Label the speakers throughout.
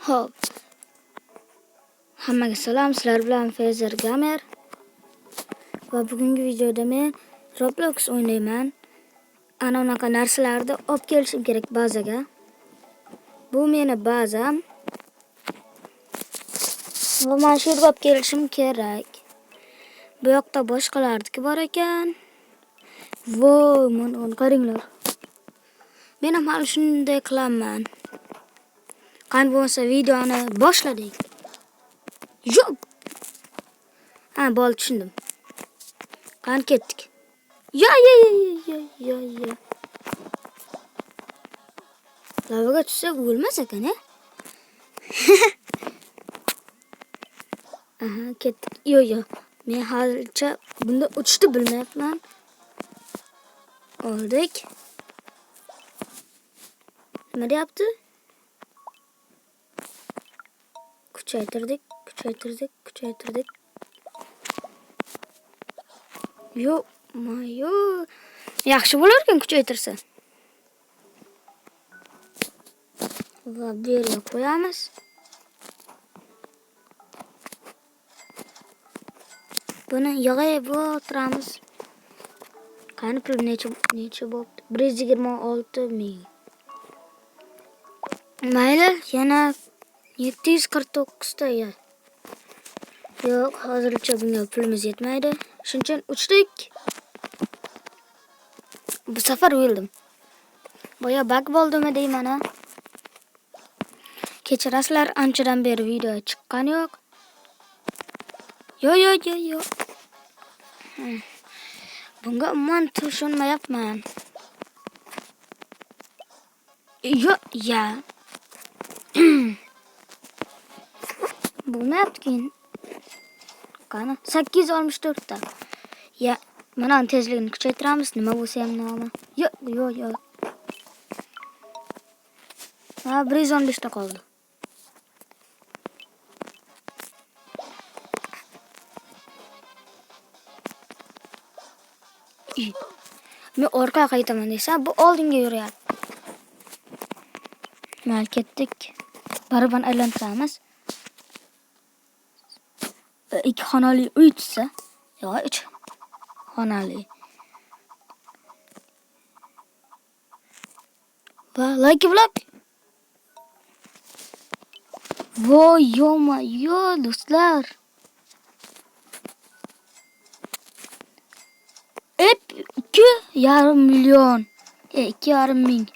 Speaker 1: Hop. Hammaga salom, sizlar bilan Fezer Gamer. Va bugungi videoda men Roblox o'ynayman. Ana unaqa narsalarni olib kelishim kerak bazaga. Bu meni bazam. Va men shu yerga olib kelishim kerak. Bu yoqda boshqalarniki bor ekan. Voy, mana qaranglar. Men ham hali shunday qilaman. Qani bo'lsa videoni boshladik. Yo'q. Ha, bo'ldi, tushundim. Qani ketdik. Ya. Lavaga tushsak o'lmas ekan, a? Aha, ketdik. Yo'q. Men hozircha bunda uchishni bilmayapman. Oldik. Nima deyapti? Kuchaytirdik. Yo'q, yaxshi bo'lar ekan kuchaytirsa. Va bu yerga qo'yamiz. Buni yig'ib o'tiramiz. Qani pul necha bo'pti? 126 ming. Mayli, yana 749 ta ya. Yo'q, hozircha bunga pulimiz yetmaydi. Shuning uchun uchdik. Bu safar o'ldim. Boya bug bo'ldimi deyman ha. Kechirasizlar, anchadan beri video chiqqani yo'q. Yo'q. Bunga umuman tushunmayapman. Ya. Bo'lmayapti. Qani 864 ta. Ya, mana tezligini kuchaytiramiz, nima bo'lsa ham nomi. Yo'q. Ha, 115 ta qoldi. Men orqaga qaytaman desam, bu oldinga yuryapti. Mal ketdik. Baraban aylantiramiz. 2 xonali uy tutsa, yo 3 xonali. Va like vlog. Voy, yo do'stlar. 2,5 million. 2,5 ming.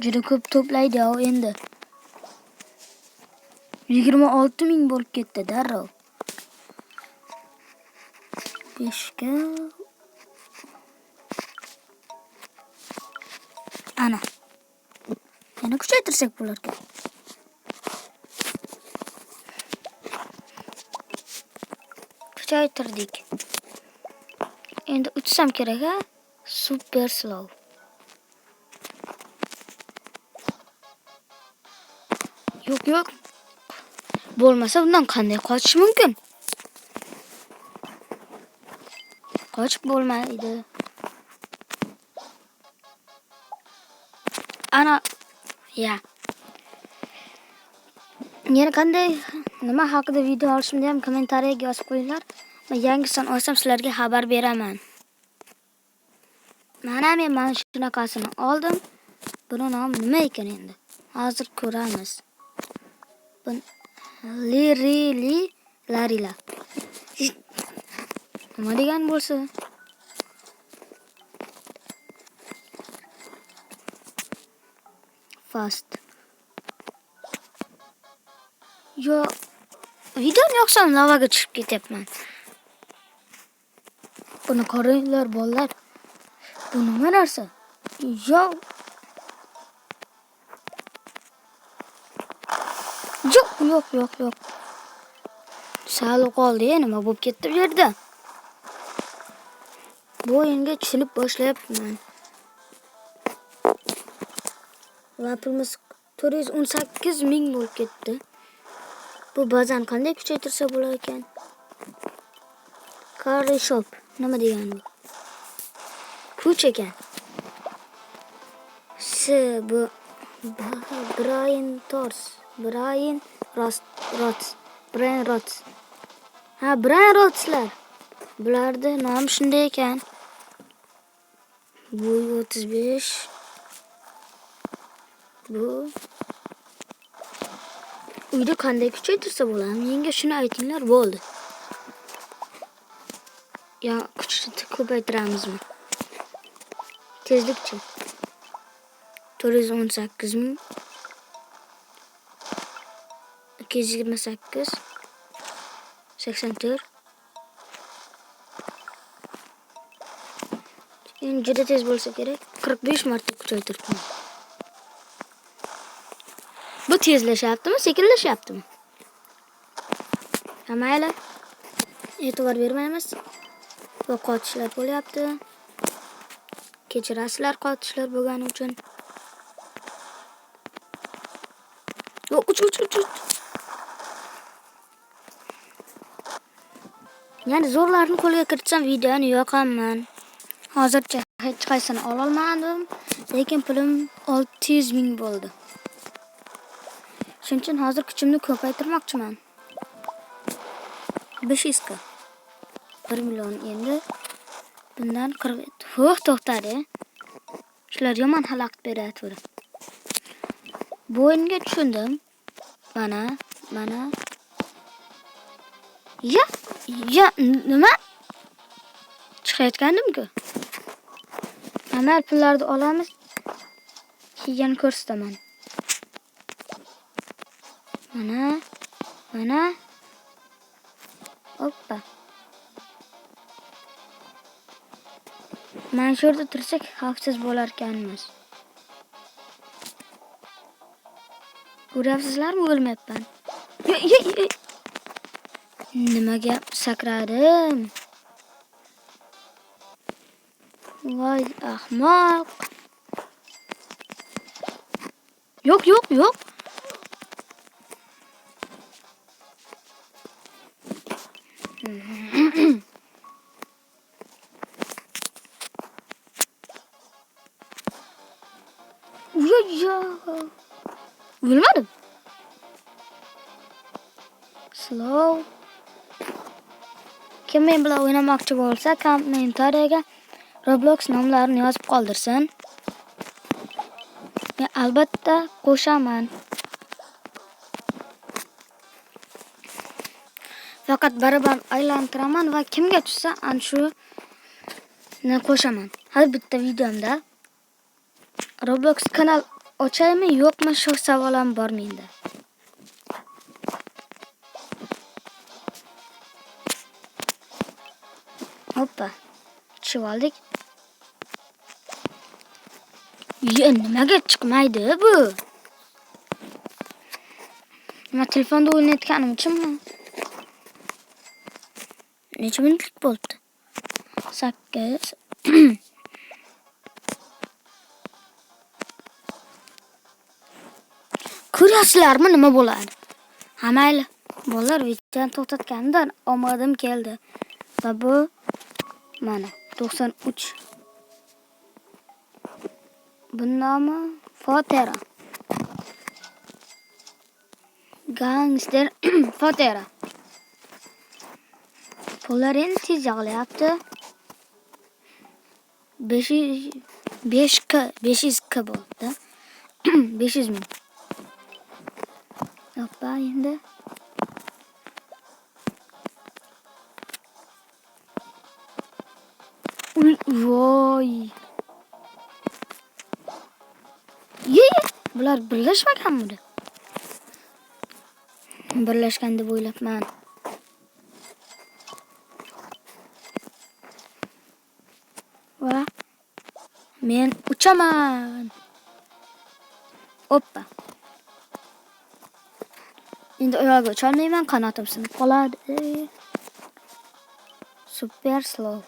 Speaker 1: Juda ko'p to'playdi endi. 26 ming bo'lib ketdi darrov. 5 ga. Ana. Yana kuchaytirsak bo'lar ekan. Kuchaytirdik. Endi uçsam kerak, ha? Super slow. Yo'q. Bo'lmasa bundan qanday qochish mumkin? Qochib bo'lmaydi. Ana, ya. Yana qanday nima haqida video olishimni ham kommentariyaga yozib qo'yinglar. Men yangisini olsam sizlarga xabar beraman. Men shunaqasini oldim. Buni nomi nima ekan endi? Hozir ko'ramiz. Larila. Nima degan bo'lsa? Fast. Yo, videoni yoqsam lavaga tushib ketyapman. Buni qaranglar bolalar. Bu nima narsa? Yo'q. Sal qoldi, nima bo'lib ketdi bu yerda? Bu o'yinga tushunib boshlayapman. Va pulimiz 418 ming bo'lib ketdi. Bu bazani qanday kuchaytirsa bo'lar ekan? Curry shop. Nima degani bu? Kuch ekan. Bu Brian Tors. Brian Rots. Brian Rots. Ha, Brian Rotslar. Bularda nomi shunday ekan. Bu 35. Bu uyda qanday kuchaytirsa bo'ladi? Menga shuni aytinglar, bo'ldi. Ya kuchni ko'paytiramizmi? Tezlikchi. 418 ming. 228. 84. Endi juda tez bo'lsa kerak. 45 marta kuchaytirdim. Bu tezlashyaptimi, sekinlashyaptimi? Ha, mayli. E'tibor bermaymiz. Va qotishlar bo'lyapti. Kechirasizlar qotishlar bo'lgani uchun. Yo, uch. Yani zo'rlarni qo'lga kiritsam videoni yoqaman. Hozircha hech qaysini ololmadim, lekin pulim 600 ming bo'ldi. Shuning uchun hozir kuchimni ko'paytirmoqchiman. 500 ga 1 million endi. Bundan 40. To'xtadi. Shular yomon xalaqit beryapti. Bu o'yinga tushundim. Mana. Ya, nima? Chiqayotgandim-ku. Amal pullarni olamiz. Keyin ko'rsataman. Mana. Hoppa. Mana shu yerda tursak xavfsiz bo'lar ekanmiz. Ko'ryapsizlarmi, o'lmayapman. Nimaga sakradim? Voy ahmoq. Yo'q. O'lmadim. Slow. Kim men bilan o'ynamoqchi bo'lsa, kommentariyaga Roblox nomlarini yozib qoldirsin. Men albatta qo'shaman. Faqat barabar aylantiraman va kimga tushsa ana shu ni qo'shaman. Har bitta videomda Roblox kanal ochaymi yo'qmi shu savolim bor menda. Hoppa. Tushib oldik. Nimaga chiqmaydi bu? Nima telefonda o'ynayotganim uchunmi? Necha minutlik bo'ldi? 8. Ko'rasizlarmi nima bo'ladi? Ha, mayli. Bolalar videoni to'xtatgandan omadim keldi. Va bu mana 93. Bunun nomi Fotera. Gangster Fotera. Pullar endi tez yig'layapti. 500k bo'ldi. 500 ming. Hoppa endi. Voy. Bular birlashmaganmi? Birlashgan deb o'ylabman. Va men uchaman. Hoppa. Endi oyog'iga ucholmayman, qanotim sinib qoladi. Super slow.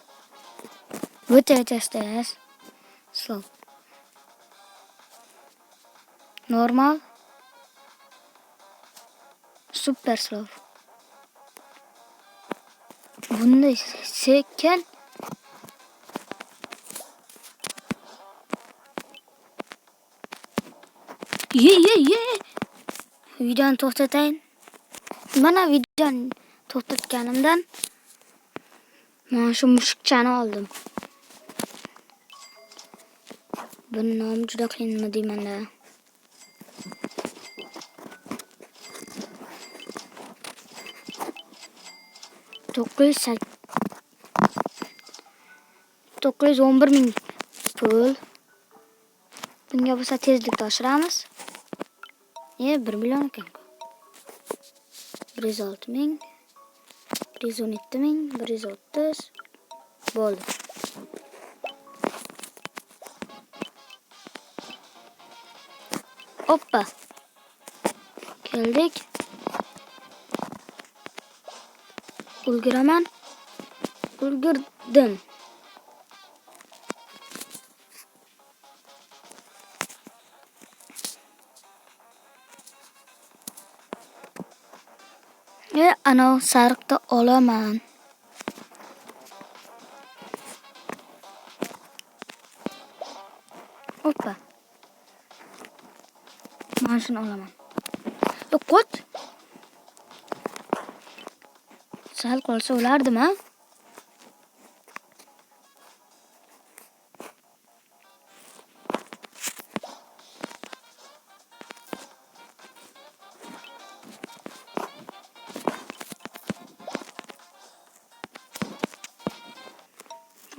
Speaker 1: O'ta tez. Slow. Normal. Super slow. Bunday sekin. Ye. Videoni to'xtatayin. Mana videoni to'xtatganimdan mana shu mushukchani oldim. Buni nomi juda qiyin nima deyman-da. $911,000 pul. Bunga bo'lsa tezlikni oshiramiz. 1 million ekan-ku. 106,000, 117,000, 130 bo'ldi. Hoppa. Keldik. Ulguraman. Ulgurdim. Ana sariqni olaman. Hoppa. Mana shuni olaman. Qo'ch. Sal qolsa o'lardim-a?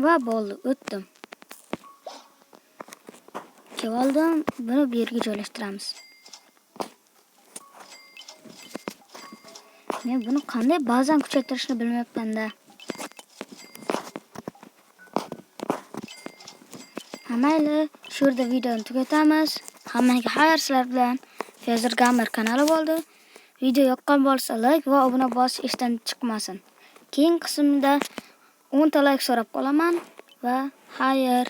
Speaker 1: Va bo'ldi, o'tdim. Keldim, buni bu yerga joylashtiramiz. Men buni qanday ba'zan kuchaytirishni bilmayapman-da. Mayli, shu yerda videoni tugatamiz. Hammaga xayr, sizlar bilan Fezer Gamer kanali bo'ldi. Video yoqqan bo'lsa like va obuna bosish esdan chiqmasin. Keyingi qismda 10 ta like so'rab qolaman va xayr.